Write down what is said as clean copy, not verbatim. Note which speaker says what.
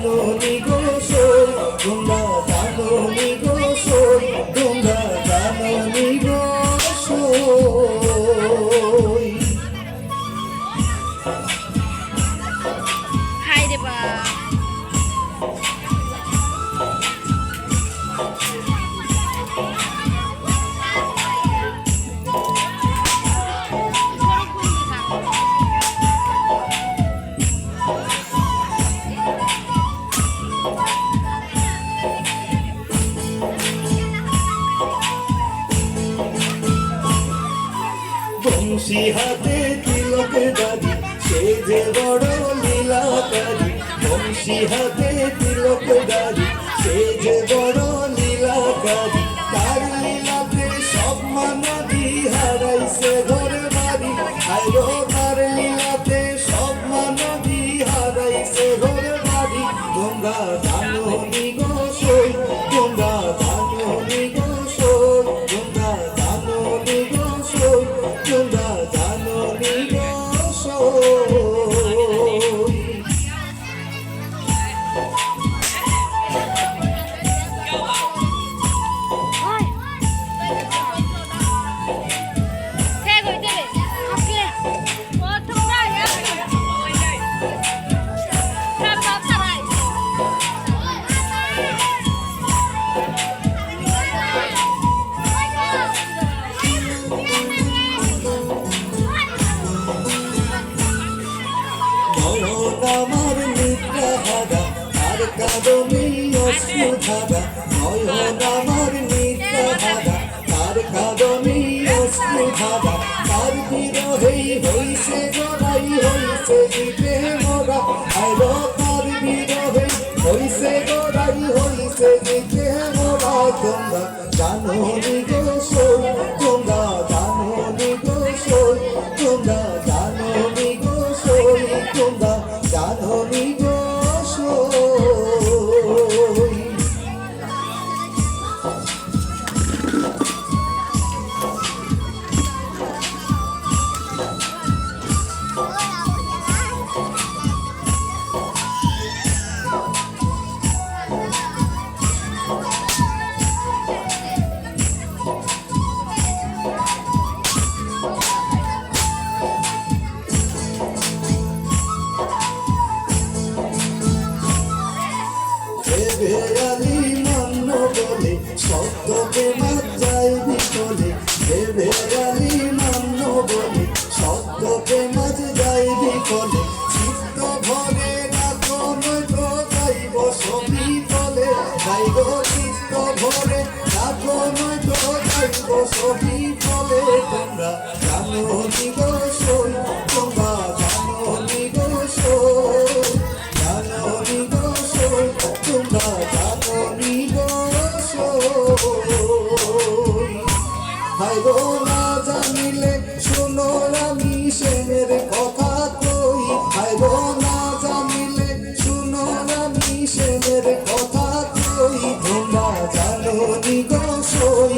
Speaker 1: জাননি গো সই, তোমরা জাননি গো সই, তোমরা জাননি গো সই।
Speaker 2: হাই রে বা
Speaker 1: বংশী হাতে তিলক দাদি, সে যে বড় লীলাকারী। বংশী হাতে তিলক দাদি, সে যে বড় লীলাকারী। তার লীলাতে সব মানবী হারাইছে ঘর বাড়ি। আইরো তার লীলাতে সব মানবী হারাইছে ঘর বাড়ি। তোমরা জাননি গো সই, তোমরা জাননি গো সই, তোমরা জাননি গো সই, তোমরা জাননি গো সই। আমার নিদ্রা হারা, তার কাঁদনে অশ্রু ধারা। নয়ন আমার নিদ্রা হারা, তার কাঁদনে অশ্রু ধারা। তার বিরহেই হইছে গড়াই, হইছে দিতে মোরা। আইরো তার বিরহেই হইছে গড়াই, হইছে দিতে মোরা। তোমরা জাননি গো সই, তোমরা জাননি গো সই, তোমরা জাননি গো সই, তোমরা জাননি গো সই। বেড়ালি মান্য বলে শব্দকে মাত্রায় বিকলে। বেড়ালি মান্য বলে শব্দকে মাঝ যাই বিকলে। চিত্ত ভরে রাখো নয়তো যাইব সবই তলে। যাইব চিত্ত ভরে রাখো নয়তো যাইব সবই তলে। তোমরা জাননি গো সই, তোমরা জাননি গো সই, জাননি গো সই, তোমরা জাননি গো সই। হাইগো না জানিলে শোনো আমি সেনের কথা কই। হাইগো না জানিলে শোনো আমি সেনের কথা কই। তোমরা জাননি গো সই,